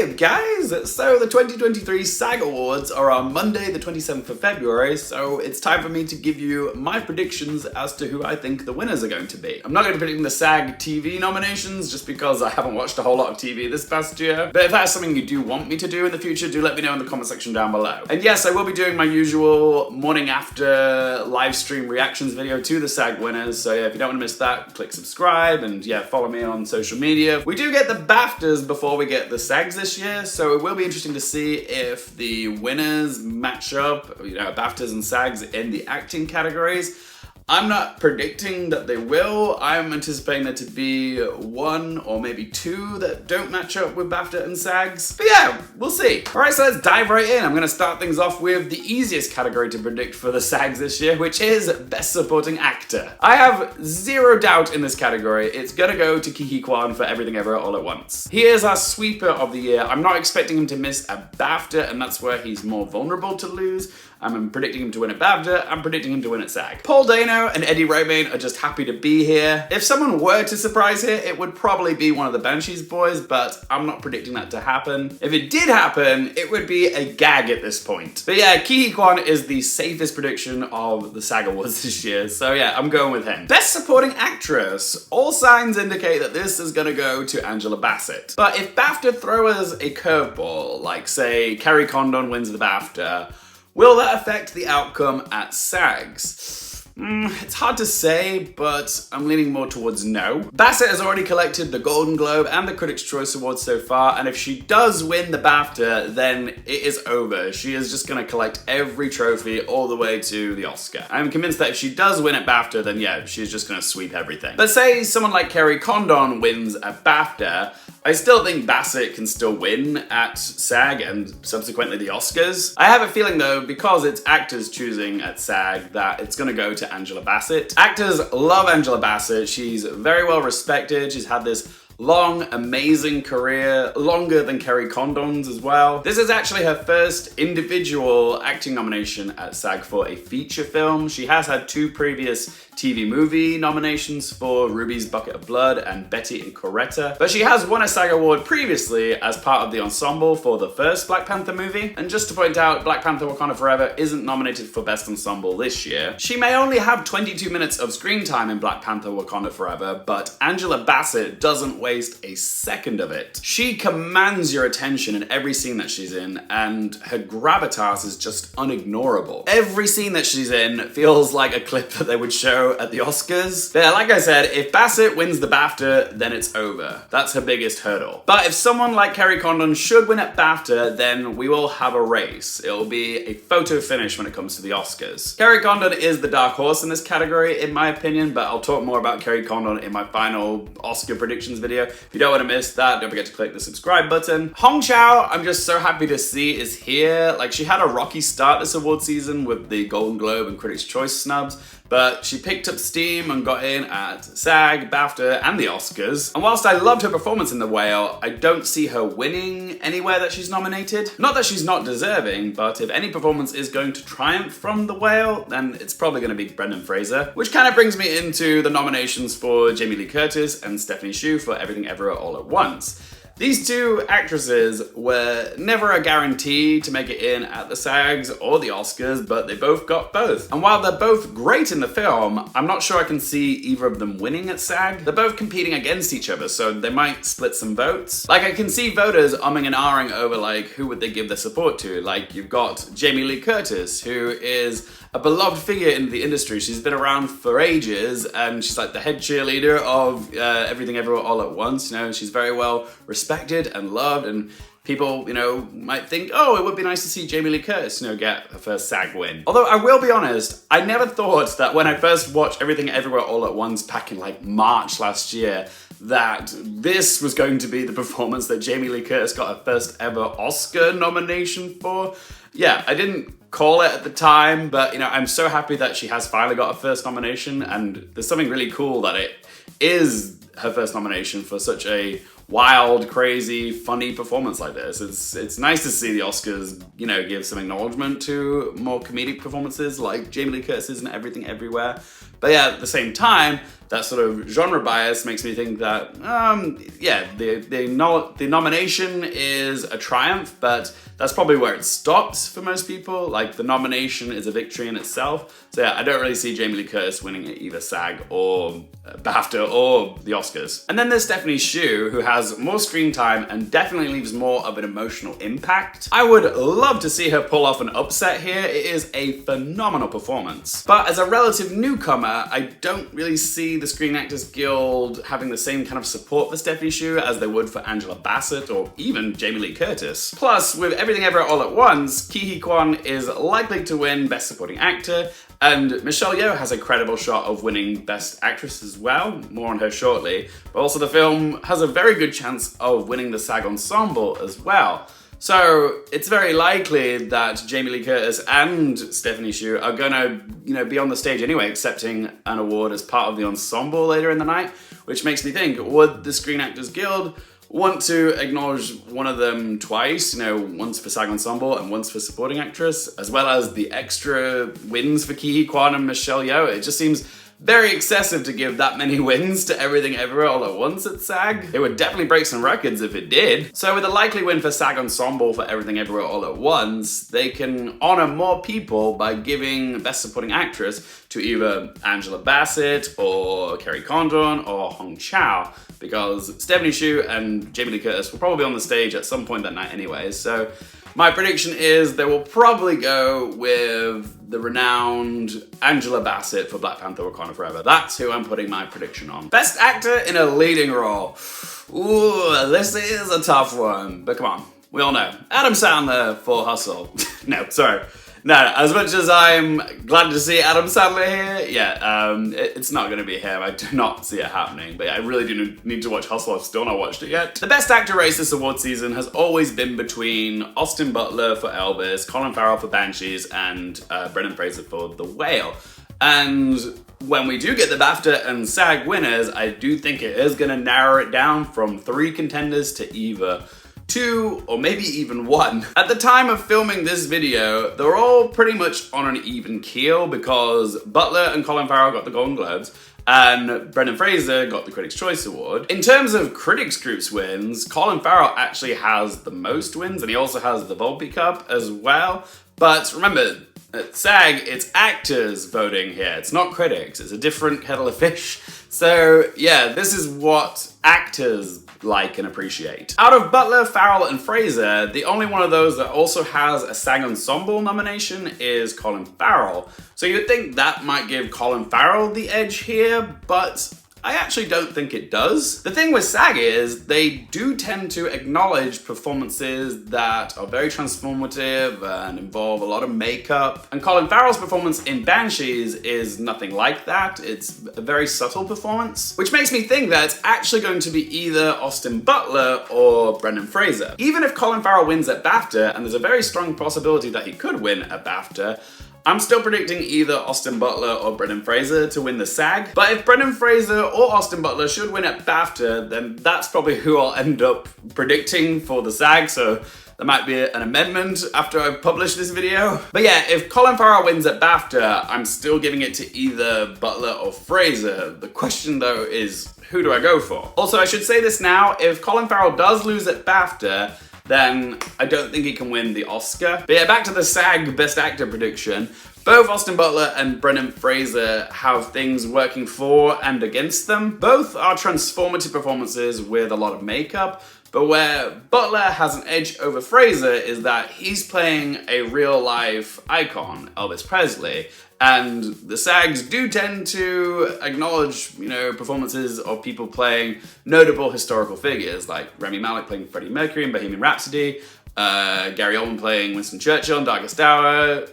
Hey guys! So the 2023 SAG Awards are on Monday the 27th of February, so it's time for me to give you my predictions as to who I think the winners are going to be. I'm not going to be predicting the SAG TV nominations just because I haven't watched a whole lot of TV this past year, but if that's something you do want me to do in the future, do let me know in the comment section down below. And yes, I will be doing my usual morning after live stream reactions video to the SAG winners, so yeah, if you don't want to miss that, click subscribe and yeah, follow me on social media. We do get the BAFTAs before we get the SAGs this year, so it will be interesting to see if the winners match up, BAFTAs and SAGs in the acting categories. I'm not predicting that they will. I'm anticipating there to be one or maybe two that don't match up with BAFTA and SAGs. But yeah, we'll see. All right, so let's dive right in. I'm gonna start things off with the easiest category to predict for the SAGs this year, which is Best Supporting Actor. I have zero doubt in this category. It's gonna go to Ke Quan for Everything Ever All at Once. He is our sweeper of the year. I'm not expecting him to miss a BAFTA, and that's where he's more vulnerable to lose. I'm predicting him to win at BAFTA, I'm predicting him to win at SAG. Paul Dano and Eddie Redmayne are just happy to be here. If someone were to surprise here, it would probably be one of the Banshees boys, but I'm not predicting that to happen. If it did happen, it would be a gag at this point. But yeah, Ke Quan is the safest prediction of the SAG Awards this year, so yeah, I'm going with him. Best Supporting Actress. All signs indicate that this is gonna go to Angela Bassett. But if BAFTA throw us a curveball, like say Kerry Condon wins the BAFTA, will that affect the outcome at SAGs? It's hard to say, but I'm leaning more towards no. Bassett has already collected the Golden Globe and the Critics' Choice Awards so far, and if she does win the BAFTA, then it is over. She is just gonna collect every trophy all the way to the Oscar. I'm convinced that if she does win at BAFTA, then yeah, she's just gonna sweep everything. But say someone like Kerry Condon wins a BAFTA, I still think Bassett can still win at SAG and subsequently the Oscars. I have a feeling though, because it's actors choosing at SAG, that it's gonna go to Angela Bassett. Actors love Angela Bassett. She's very well respected. She's had this long, amazing career, longer than Kerry Condon's as well. This is actually her first individual acting nomination at SAG for a feature film. She has had two previous TV movie nominations for Ruby's Bucket of Blood and Betty and Coretta, but she has won a SAG award previously as part of the Ensemble for the first Black Panther movie. And just to point out, Black Panther Wakanda Forever isn't nominated for Best Ensemble this year. She may only have 22 minutes of screen time in Black Panther Wakanda Forever, but Angela Bassett doesn't waste a second of it. She commands your attention in every scene that she's in, and her gravitas is just unignorable. Every scene that she's in feels like a clip that they would show at the Oscars. But yeah, like I said, if Bassett wins the BAFTA, then it's over. That's her biggest hurdle. But if someone like Kerry Condon should win at BAFTA, then we will have a race. It'll be a photo finish when it comes to the Oscars. Kerry Condon is the dark horse in this category, in my opinion, but I'll talk more about Kerry Condon in my final Oscar predictions video. If you don't want to miss that, don't forget to click the subscribe button. Hong Chau, I'm just so happy to see is here. Like, she had a rocky start this award season with the Golden Globe and Critics' Choice snubs, but she picked up steam and got in at SAG, BAFTA, and the Oscars. And whilst I loved her performance in The Whale, I don't see her winning anywhere that she's nominated. Not that she's not deserving, but if any performance is going to triumph from The Whale, then it's probably gonna be Brendan Fraser. Which kind of brings me into the nominations for Jamie Lee Curtis and Stephanie Hsu for Everything Ever All at Once. These two actresses were never a guarantee to make it in at the SAGs or the Oscars, but they both got both. And while they're both great in the film, I'm not sure I can see either of them winning at SAG. They're both competing against each other, so they might split some votes. Like, I can see voters umming and ahhing over, like, who would they give their support to? Like, you've got Jamie Lee Curtis, who is a beloved figure in the industry. She's been around for ages, and she's like the head cheerleader of Everything Everywhere All at Once. She's very well respected and loved, and people, might think, oh, it would be nice to see Jamie Lee Curtis, get her first SAG win. Although I will be honest, I never thought that when I first watched Everything Everywhere All at Once back in like March last year, that this was going to be the performance that Jamie Lee Curtis got her first ever Oscar nomination for. Yeah, I didn't call it at the time, but I'm so happy that she has finally got her first nomination, and there's something really cool that it is her first nomination for such a wild, crazy, funny performance like this. It's nice to see the Oscars, give some acknowledgement to more comedic performances like Jamie Lee Curtis's and Everything Everywhere. But yeah, at the same time, that sort of genre bias makes me think that, yeah, the nomination is a triumph, but that's probably where it stops for most people. Like, the nomination is a victory in itself. So yeah, I don't really see Jamie Lee Curtis winning at either SAG or BAFTA or the Oscars. And then there's Stephanie Hsu, who has more screen time and definitely leaves more of an emotional impact. I would love to see her pull off an upset here. It is a phenomenal performance. But as a relative newcomer, I don't really see the Screen Actors Guild having the same kind of support for Stephanie Hsu as they would for Angela Bassett or even Jamie Lee Curtis. Plus, with Everything Everywhere All at Once, Ke Huy Quan is likely to win Best Supporting Actor, and Michelle Yeoh has a credible shot of winning Best Actress as well, more on her shortly, but also the film has a very good chance of winning the SAG Ensemble as well. So it's very likely that Jamie Lee Curtis and Stephanie Hsu are gonna, be on the stage anyway, accepting an award as part of the ensemble later in the night, which makes me think, would the Screen Actors Guild want to acknowledge one of them twice, once for SAG Ensemble and once for Supporting Actress, as well as the extra wins for Ke Huy Quan and Michelle Yeoh? It just seems very excessive to give that many wins to Everything Everywhere All at Once at SAG. It would definitely break some records if it did. So with a likely win for SAG Ensemble for Everything Everywhere All at Once, they can honor more people by giving Best Supporting Actress to either Angela Bassett or Kerry Condon or Hong Chau, because Stephanie Hsu and Jamie Lee Curtis will probably be on the stage at some point that night anyways. So my prediction is they will probably go with the renowned Angela Bassett for Black Panther: Wakanda Forever. That's who I'm putting my prediction on. Best Actor in a Leading Role. Ooh, this is a tough one, but come on, we all know. Adam Sandler for Hustle. No, sorry. No, as much as I'm glad to see Adam Sandler here, it's not going to be him. I do not see it happening. But yeah, I really do need to watch Hustle. I've still not watched it yet. The Best Actor race this award season has always been between Austin Butler for Elvis, Colin Farrell for Banshees, and Brendan Fraser for The Whale. And when we do get the BAFTA and SAG winners, I do think it is going to narrow it down from 3 contenders to either 2 or maybe even 1. At the time of filming this video, they're all pretty much on an even keel because Butler and Colin Farrell got the Golden Globes and Brendan Fraser got the Critics' Choice Award. In terms of Critics' Group's wins, Colin Farrell actually has the most wins, and he also has the Volpe Cup as well. But remember, at SAG, it's actors voting here. It's not critics. It's a different kettle of fish. So yeah, this is what actors like and appreciate. Out of Butler, Farrell, and Fraser, the only one of those that also has a SAG Ensemble nomination is Colin Farrell. So you'd think that might give Colin Farrell the edge here, but I actually don't think it does. The thing with SAG is they do tend to acknowledge performances that are very transformative and involve a lot of makeup. And Colin Farrell's performance in Banshees is nothing like that. It's a very subtle performance, which makes me think that it's actually going to be either Austin Butler or Brendan Fraser. Even if Colin Farrell wins at BAFTA, and there's a very strong possibility that he could win at BAFTA, I'm still predicting either Austin Butler or Brendan Fraser to win the SAG. But if Brendan Fraser or Austin Butler should win at BAFTA, then that's probably who I'll end up predicting for the SAG. So there might be an amendment after I've published this video. But yeah, if Colin Farrell wins at BAFTA, I'm still giving it to either Butler or Fraser. The question though is, who do I go for? Also, I should say this now, if Colin Farrell does lose at BAFTA, then I don't think he can win the Oscar. But yeah, back to the SAG Best Actor prediction. Both Austin Butler and Brendan Fraser have things working for and against them. Both are transformative performances with a lot of makeup, but where Butler has an edge over Fraser is that he's playing a real-life icon, Elvis Presley. And the SAGs do tend to acknowledge, performances of people playing notable historical figures, like Rami Malek playing Freddie Mercury in Bohemian Rhapsody, Gary Oldman playing Winston Churchill in Darkest Hour,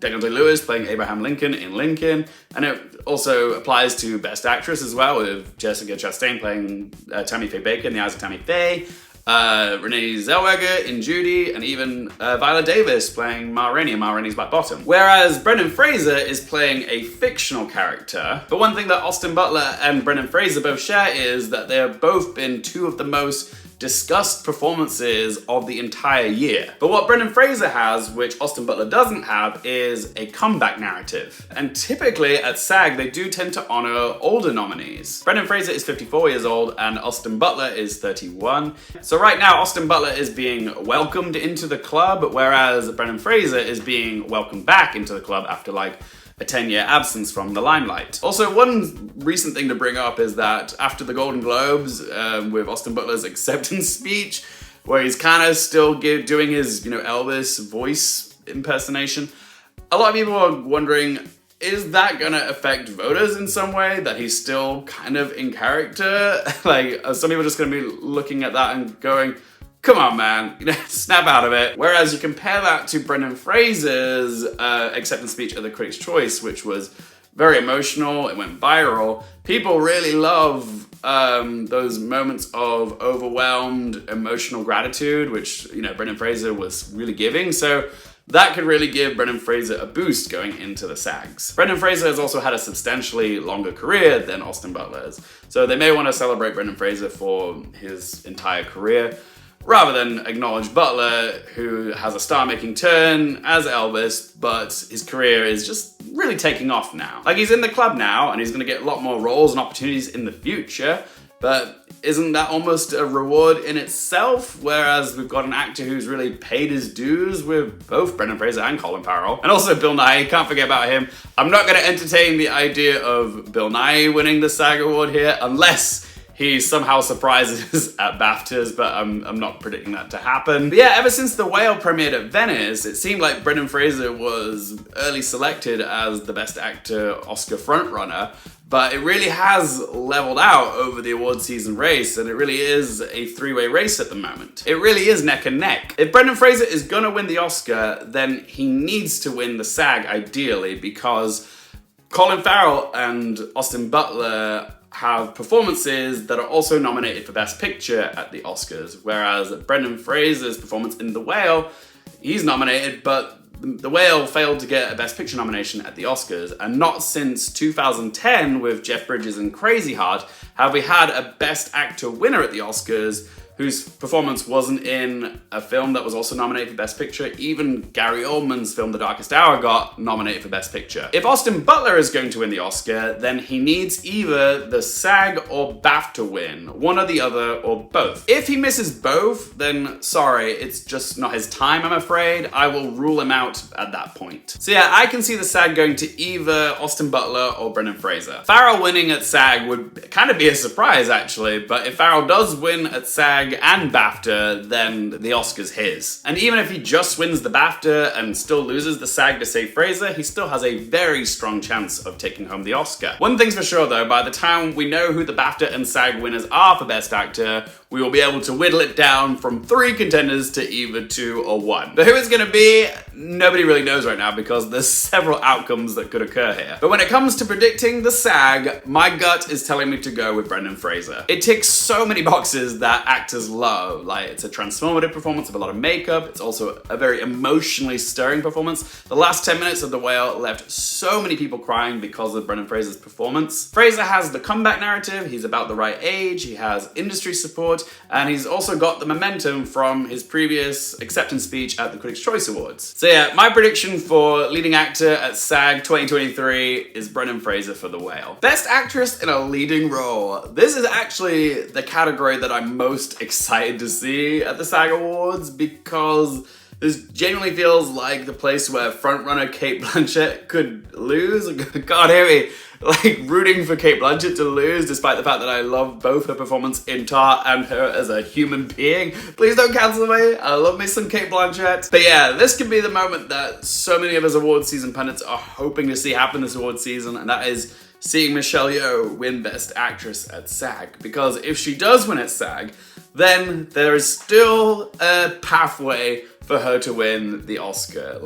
Daniel Day-Lewis playing Abraham Lincoln in Lincoln, and it also applies to Best Actress as well, with Jessica Chastain playing Tammy Faye Baker in The Eyes of Tammy Faye, Renee Zellweger in Judy, and even Viola Davis playing Ma Rainey in Ma Rainey's Black Bottom. Whereas Brendan Fraser is playing a fictional character. But one thing that Austin Butler and Brendan Fraser both share is that they have both been 2 of the most discussed performances of the entire year. But what Brendan Fraser has, which Austin Butler doesn't have, is a comeback narrative. And typically at SAG, they do tend to honor older nominees. Brendan Fraser is 54 years old and Austin Butler is 31. So right now, Austin Butler is being welcomed into the club, whereas Brendan Fraser is being welcomed back into the club after like a 10-year absence from the limelight. Also, one recent thing to bring up is that after the Golden Globes, with Austin Butler's acceptance speech, where he's kind of still doing his, Elvis voice impersonation, a lot of people are wondering, is that gonna affect voters in some way, that he's still kind of in character? Like, are some people just gonna be looking at that and going, come on, man, snap out of it. Whereas you compare that to Brendan Fraser's acceptance speech at the Critics' Choice, which was very emotional, it went viral. People really love those moments of overwhelmed emotional gratitude, which, Brendan Fraser was really giving. So that could really give Brendan Fraser a boost going into the SAGs. Brendan Fraser has also had a substantially longer career than Austin Butler's. So they may want to celebrate Brendan Fraser for his entire career, rather than acknowledge Butler, who has a star-making turn as Elvis, but his career is just really taking off now. Like, he's in the club now, and he's gonna get a lot more roles and opportunities in the future, but isn't that almost a reward in itself? Whereas we've got an actor who's really paid his dues with both Brendan Fraser and Colin Farrell. And also Bill Nighy, can't forget about him. I'm not gonna entertain the idea of Bill Nighy winning the SAG award here, unless he somehow surprises at BAFTAs, but I'm not predicting that to happen. But yeah, ever since The Whale premiered at Venice, it seemed like Brendan Fraser was early selected as the Best Actor Oscar frontrunner, but it really has leveled out over the award season race, and it really is a three-way race at the moment. It really is neck and neck. If Brendan Fraser is gonna win the Oscar, then he needs to win the SAG ideally, because Colin Farrell and Austin Butler have performances that are also nominated for Best Picture at the Oscars, whereas Brendan Fraser's performance in The Whale, he's nominated, but The Whale failed to get a Best Picture nomination at the Oscars, and not since 2010 with Jeff Bridges and Crazy Heart have we had a Best Actor winner at the Oscars whose performance wasn't in a film that was also nominated for Best Picture. Even Gary Oldman's film The Darkest Hour got nominated for Best Picture. If Austin Butler is going to win the Oscar, then he needs either the SAG or BAFTA win, one or the other, or both. If he misses both, then sorry, it's just not his time, I'm afraid. I will rule him out at that point. So yeah, I can see the SAG going to either Austin Butler or Brendan Fraser. Farrell winning at SAG would kind of be a surprise, actually, but if Farrell does win at SAG and BAFTA, then the Oscar's his. And even if he just wins the BAFTA and still loses the SAG to say Fraser, he still has a very strong chance of taking home the Oscar. One thing's for sure though, by the time we know who the BAFTA and SAG winners are for Best Actor, we will be able to whittle it down from 3 contenders to either 2 or 1. But who it's gonna be, nobody really knows right now because there's several outcomes that could occur here. But when it comes to predicting the SAG, my gut is telling me to go with Brendan Fraser. It ticks so many boxes that actors love. Like, it's a transformative performance of a lot of makeup. It's also a very emotionally stirring performance. The last 10 minutes of The Whale left so many people crying because of Brendan Fraser's performance. Fraser has the comeback narrative, he's about the right age, he has industry support, and he's also got the momentum from his previous acceptance speech at the Critics' Choice Awards. So yeah, my prediction for leading actor at SAG 2023 is Brendan Fraser for The Whale. Best actress in a leading role. This is actually the category that I'm most excited to see at the SAG Awards, because this genuinely feels like the place where frontrunner Cate Blanchett could lose. God, hear me. Like, rooting for Cate Blanchett to lose, despite the fact that I love both her performance in Tar and her as a human being. Please don't cancel me. I love me some Cate Blanchett. But yeah, this could be the moment that so many of us award season pundits are hoping to see happen this award season, and that is seeing Michelle Yeoh win Best Actress at SAG. Because if she does win at SAG, then there is still a pathway for her to win the Oscar.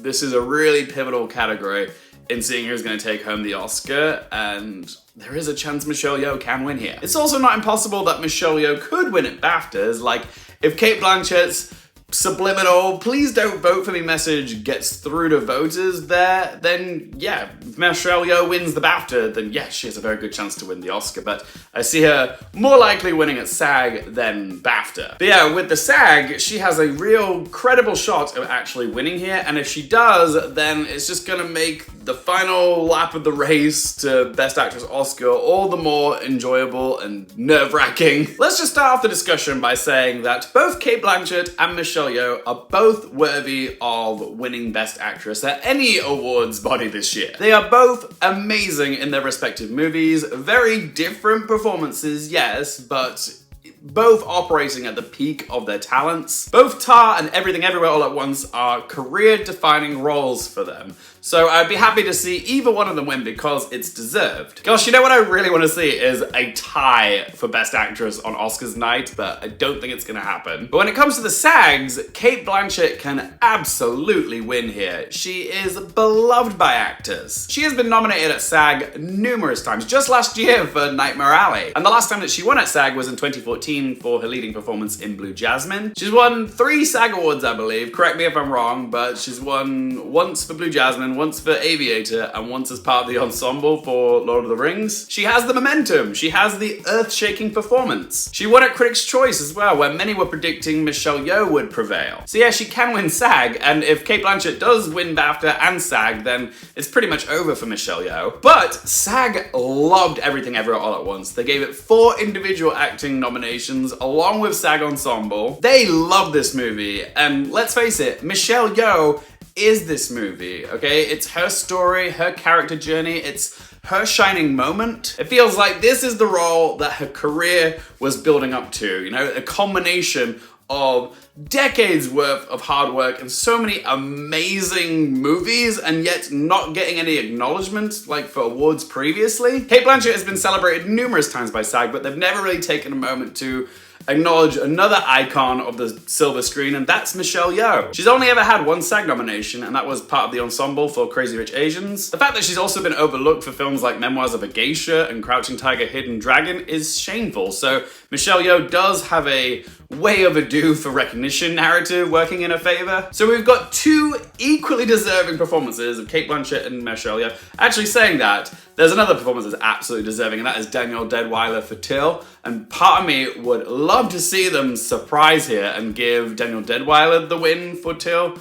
This is a really pivotal category in seeing who's going to take home the Oscar, and there is a chance Michelle Yeoh can win here. It's also not impossible that Michelle Yeoh could win at BAFTAs. Like, if Cate Blanchett's subliminal please don't vote for me message gets through to voters there, then yeah, if Michelle Yeoh wins the BAFTA, then yeah, she has a very good chance to win the Oscar, but I see her more likely winning at SAG than BAFTA. But yeah, with the SAG, she has a real credible shot of actually winning here, and if she does, then it's just gonna make the final lap of the race to Best Actress Oscar all the more enjoyable and nerve-wracking. Let's just start off the discussion by saying that both Cate Blanchett and Michelle Yeoh are both worthy of winning Best Actress at any awards body this year. They are both amazing in their respective movies, very different performances, yes, but both operating at the peak of their talents. Both Tar and Everything Everywhere All at Once are career-defining roles for them. So I'd be happy to see either one of them win because it's deserved. Gosh, you know what I really want to see is a tie for Best Actress on Oscars night, but I don't think it's gonna happen. But when it comes to the SAGs, Cate Blanchett can absolutely win here. She is beloved by actors. She has been nominated at SAG numerous times, just last year for Nightmare Alley. And the last time that she won at SAG was in 2014 for her leading performance in Blue Jasmine. She's won 3 SAG awards, I believe. Correct me if I'm wrong, but she's won once for Blue Jasmine, once for Aviator, and once as part of the ensemble for Lord of the Rings. She has the momentum. She has the earth-shaking performance. She won at Critics' Choice as well, where many were predicting Michelle Yeoh would prevail. So yeah, she can win SAG, and if Cate Blanchett does win BAFTA and SAG, then it's pretty much over for Michelle Yeoh. But SAG loved Everything Everywhere All at Once. They gave it 4 individual acting nominations along with SAG Ensemble. They love this movie, and let's face it, Michelle Yeoh is this movie, okay? It's her story, her character journey, it's her shining moment. It feels like this is the role that her career was building up to, you know, a combination of decades worth of hard work and so many amazing movies, and yet not getting any acknowledgement like for awards previously. Cate Blanchett has been celebrated numerous times by SAG, but they've never really taken a moment to acknowledge another icon of the silver screen, and that's Michelle Yeoh. She's only ever had 1 SAG nomination, and that was part of the ensemble for Crazy Rich Asians. The fact that she's also been overlooked for films like Memoirs of a Geisha and Crouching Tiger, Hidden Dragon is shameful, so Michelle Yeoh does have a way overdue for recognition narrative working in her favor. So we've got 2 equally deserving performances of Cate Blanchett and Michelle Yeoh. Actually saying that, there's another performance that's absolutely deserving, and that is Danielle Deadwyler for Till. And part of me would love to see them surprise here and give Danielle Deadwyler the win for Till,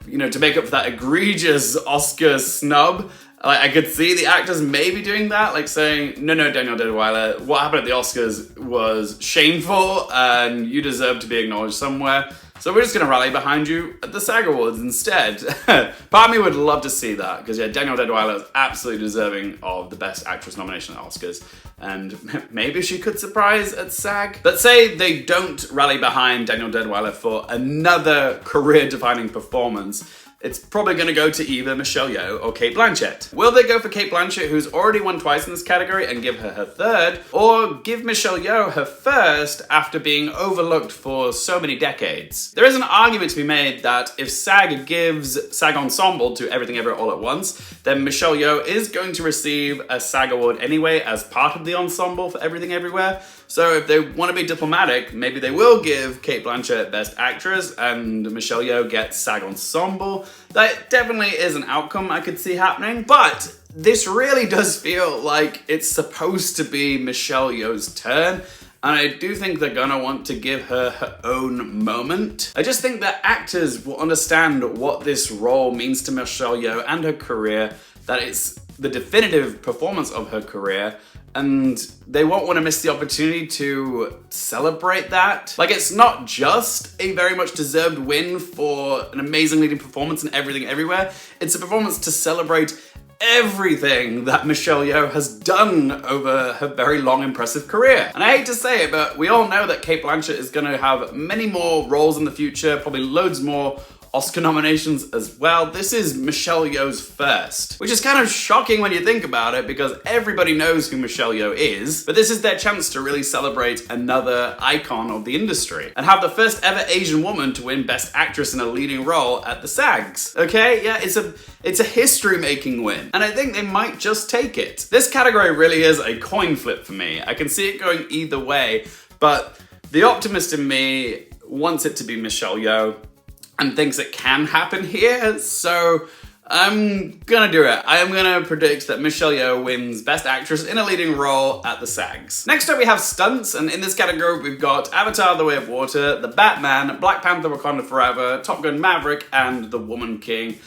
you know, to make up for that egregious Oscar snub. Like, I could see the actors maybe doing that, like saying, no, Danielle Deadwyler, what happened at the Oscars was shameful and you deserve to be acknowledged somewhere. So we're just gonna rally behind you at the SAG Awards instead. Part of me would love to see that, because yeah, Danielle Deadwyler is absolutely deserving of the Best Actress nomination at Oscars, and maybe she could surprise at SAG. But say they don't rally behind Danielle Deadwyler for another career-defining performance, it's probably going to go to either Michelle Yeoh or Cate Blanchett. Will they go for Cate Blanchett, who's already won twice in this category, and give her her 3rd, or give Michelle Yeoh her 1st after being overlooked for so many decades? There is an argument to be made that if SAG gives SAG Ensemble to Everything Everywhere All at Once, then Michelle Yeoh is going to receive a SAG award anyway as part of the ensemble for Everything Everywhere. So if they want to be diplomatic, maybe they will give Cate Blanchett Best Actress and Michelle Yeoh gets SAG Ensemble. That definitely is an outcome I could see happening, but this really does feel like it's supposed to be Michelle Yeoh's turn, and I do think they're gonna want to give her her own moment. I just think that actors will understand what this role means to Michelle Yeoh and her career, that it's the definitive performance of her career, and they won't want to miss the opportunity to celebrate that. Like, it's not just a very much deserved win for an amazing leading performance in Everything Everywhere, it's a performance to celebrate everything that Michelle Yeoh has done over her very long, impressive career. And I hate to say it, but we all know that Cate Blanchett is gonna have many more roles in the future, probably loads more Oscar nominations as well. This is Michelle Yeoh's 1st, which is kind of shocking when you think about it, because everybody knows who Michelle Yeoh is, but this is their chance to really celebrate another icon of the industry and have the first ever Asian woman to win Best Actress in a leading role at the SAGs. Okay, yeah, it's a history-making win, and I think they might just take it. This category really is a coin flip for me. I can see it going either way, but the optimist in me wants it to be Michelle Yeoh. and thinks it can happen here, so I'm gonna do it. I am gonna predict that Michelle Yeoh wins Best Actress in a Leading Role at the SAGs. Next up we have Stunts, and in this category we've got Avatar: The Way of Water, The Batman, Black Panther: Wakanda Forever, Top Gun: Maverick, and The Woman King.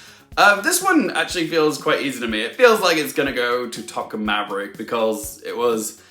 This one actually feels quite easy to me. It feels like it's gonna go to Top Gun: Maverick because it was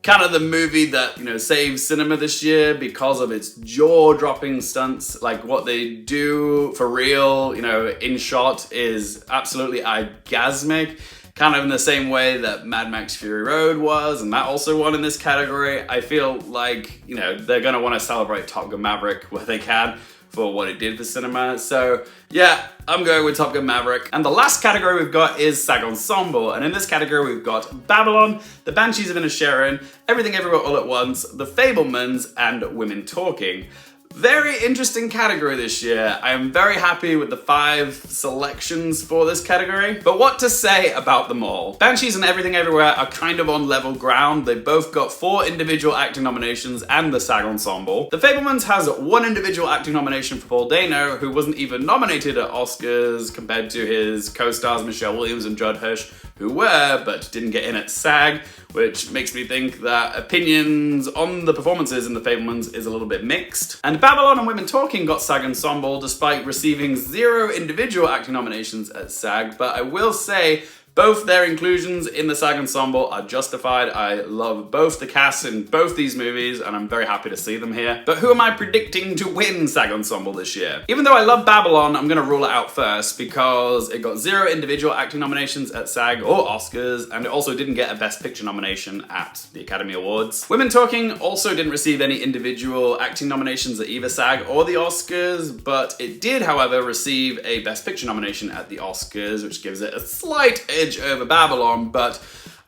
kind of the movie that, you know, saved cinema this year because of its jaw-dropping stunts. Like, what they do for real, you know, in shot is absolutely orgasmic. Kind of in the same way that Mad Max Fury Road was, and that also won in this category. I feel like, you know, they're gonna want to celebrate Top Gun: Maverick where they can for what it did for cinema. So yeah, I'm going with Top Gun: Maverick. And the last category we've got is SAG Ensemble. And in this category we've got Babylon, The Banshees of Inisherin, Everything Everywhere All at Once, The Fabelmans, and Women Talking. Very interesting category this year. I am very happy with the 5 selections for this category. But what to say about them all? Banshees and Everything Everywhere are kind of on level ground. They both got 4 individual acting nominations and the SAG Ensemble. The Fabelmans has 1 individual acting nomination for Paul Dano, who wasn't even nominated at Oscars compared to his co-stars Michelle Williams and Judd Hirsch, who were, but didn't get in at SAG, which makes me think that opinions on the performances in The Fabelmans is a little bit mixed. And Babylon and Women Talking got SAG Ensemble despite receiving 0 individual acting nominations at SAG, but I will say both their inclusions in the SAG Ensemble are justified. I love both the casts in both these movies, and I'm very happy to see them here. But who am I predicting to win SAG Ensemble this year? Even though I love Babylon, I'm gonna rule it out first because it got 0 individual acting nominations at SAG or Oscars, and it also didn't get a Best Picture nomination at the Academy Awards. Women Talking also didn't receive any individual acting nominations at either SAG or the Oscars, but it did, however, receive a Best Picture nomination at the Oscars, which gives it a slight edge over Babylon, but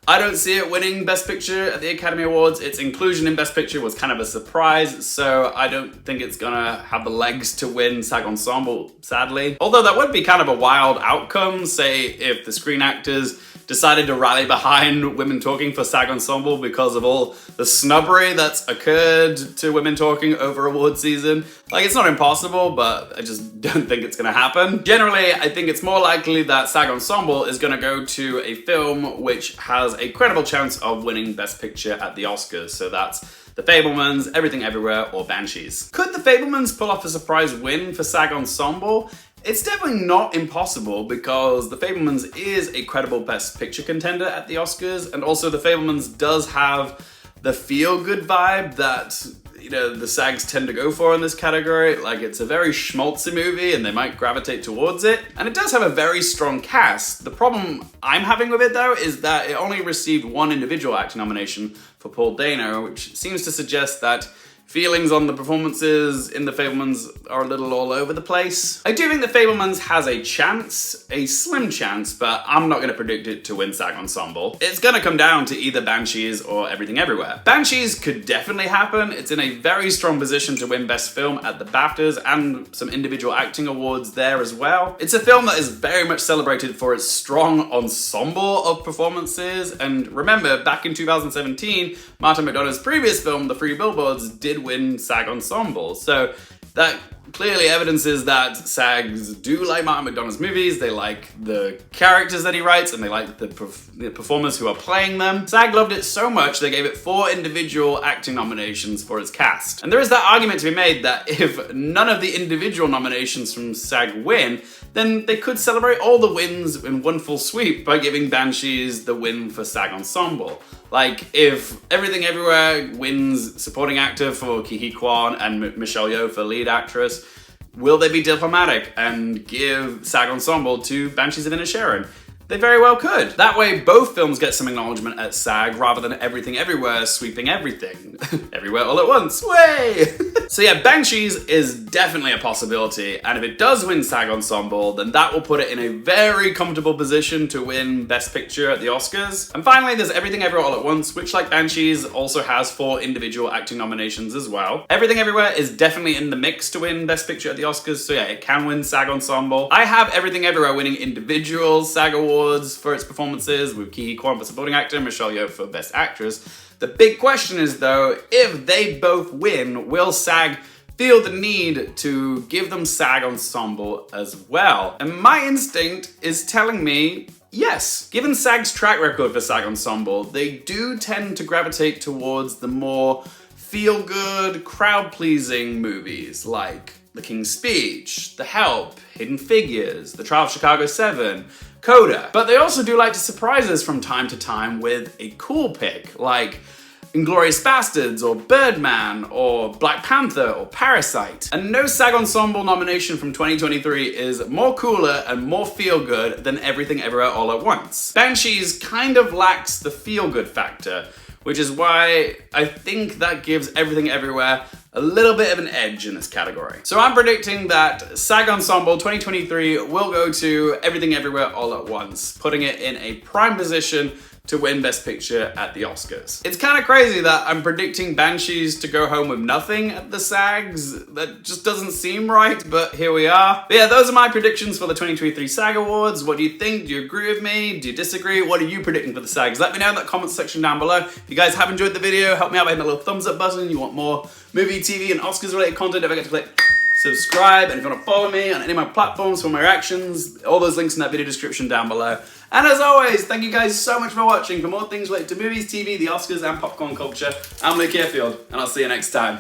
I don't see it winning Best Picture at the Academy Awards. Its inclusion in Best Picture was kind of a surprise, so I don't think it's gonna have the legs to win SAG Ensemble, sadly. Although that would be kind of a wild outcome, say if the Screen Actors decided to rally behind Women Talking for SAG Ensemble because of all the snobbery that's occurred to Women Talking over award season. Like, it's not impossible, but I just don't think it's gonna happen. Generally, I think it's more likely that SAG Ensemble is gonna go to a film which has a credible chance of winning Best Picture at the Oscars. So that's The Fabelmans, Everything Everywhere, or Banshees. Could The Fabelmans pull off a surprise win for SAG Ensemble? It's definitely not impossible because The Fabelmans is a credible Best Picture contender at the Oscars, and also The Fabelmans does have the feel-good vibe that, you know, the SAGs tend to go for in this category. Like, it's a very schmaltzy movie and they might gravitate towards it. And it does have a very strong cast. The problem I'm having with it, though, is that it only received 1 individual acting nomination for Paul Dano, which seems to suggest that feelings on the performances in The Fabelmans are a little all over the place. I do think The Fabelmans has a chance, a slim chance, but I'm not going to predict it to win SAG Ensemble. It's going to come down to either Banshees or Everything Everywhere. Banshees could definitely happen. It's in a very strong position to win Best Film at the BAFTAs and some individual acting awards there as well. It's a film that is very much celebrated for its strong ensemble of performances, and remember, back in 2017, Martin McDonagh's previous film, The Three Billboards, did win SAG Ensemble. So that clearly evidences that SAGs do like Martin McDonagh's movies, they like the characters that he writes, and they like the performers who are playing them. SAG loved it so much they gave it 4 individual acting nominations for its cast. And there is that argument to be made that if none of the individual nominations from SAG win, then they could celebrate all the wins in one full sweep by giving Banshees the win for SAG Ensemble. Like, if Everything Everywhere wins supporting actor for Ke Huy Quan and Michelle Yeoh for lead actress, will they be diplomatic and give SAG Ensemble to Banshees of Inisherin? They very well could. That way, both films get some acknowledgement at SAG rather than Everything Everywhere sweeping everything. Everywhere all at once, way! So yeah, Banshees is definitely a possibility, and if it does win SAG Ensemble, then that will put it in a very comfortable position to win Best Picture at the Oscars. And finally, there's Everything Everywhere All at Once, which, like Banshees, also has 4 individual acting nominations as well. Everything Everywhere is definitely in the mix to win Best Picture at the Oscars, so yeah, it can win SAG Ensemble. I have Everything Everywhere winning individual SAG awards for its performances, with Ke Huy Quan for supporting actor, Michelle Yeoh for best actress. The big question is, though, if they both win, will SAG feel the need to give them SAG Ensemble as well. And my instinct is telling me yes. Given SAG's track record for SAG Ensemble, they do tend to gravitate towards the more feel-good, crowd-pleasing movies like The King's Speech, The Help, Hidden Figures, The Trial of Chicago 7, Coda. But they also do like to surprise us from time to time with a cool pick, like Inglourious Bastards, or Birdman, or Black Panther, or Parasite. And no SAG Ensemble nomination from 2023 is more cooler and more feel-good than Everything Everywhere All at Once. Banshees kind of lacks the feel-good factor, which is why I think that gives Everything Everywhere a little bit of an edge in this category. So I'm predicting that SAG Ensemble 2023 will go to Everything Everywhere All at Once, putting it in a prime position to win Best Picture at the Oscars. It's kind of crazy that I'm predicting Banshees to go home with nothing at the SAGs. That just doesn't seem right, but here we are. But yeah, those are my predictions for the 2023 SAG Awards. What do you think? Do you agree with me? Do you disagree? What are you predicting for the SAGs? Let me know in that comment section down below. If you guys have enjoyed the video, help me out by hitting the little thumbs up button. You want more movie, TV, and Oscars related content, don't forget to click subscribe. And if you want to follow me on any of my platforms for my reactions, all those links in that video description down below. And as always, thank you guys so much for watching. For more things related to movies, TV, the Oscars, and popcorn culture, I'm Luke Hearfield, and I'll see you next time.